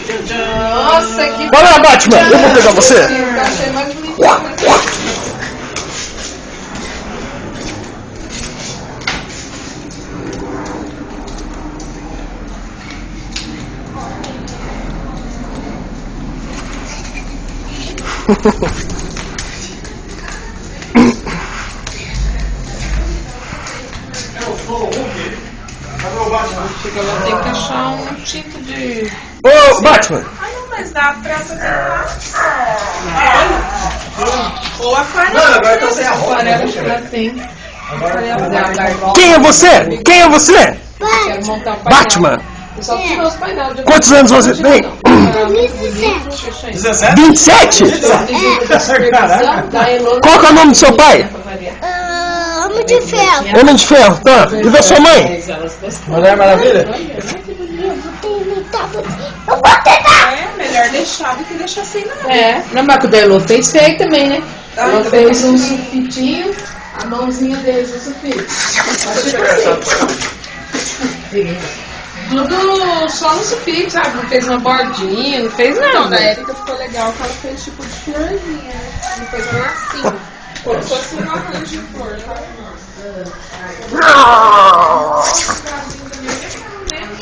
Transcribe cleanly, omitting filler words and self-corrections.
Nossa, que... Vai lá, Batman, eu vou pegar você. Eu achei mais bonito. Ela tem que achar um tipo de... Ô, Batman. Ai, não, mas dá pra fazer ou aquarela. Não, agora tá sem a roupa. Aquarela que ela tem. Quem é você? Quem é você? Quero montar um painel. Batman. Eu só tirou os painéis de... Quantos anos você tem? 17? 27? Qual que é o nome do seu pai? Homem de Ferro. Homem de Ferro, tá. E da sua mãe? Mulher Maravilha? Eu vou tentar. É melhor deixar do que deixar sem nada. É, não, mas o Delo fez feio também, né? Ela fez um sulfitinho, a mãozinha deles no sulfite. Tudo só no sulfite, sabe? Não fez uma bordinha, não fez Então, da nada. Erika ficou legal que ela fez tipo de florzinha, né? Não fez um lacinho. Como se fosse um arranjo de flor, sabe?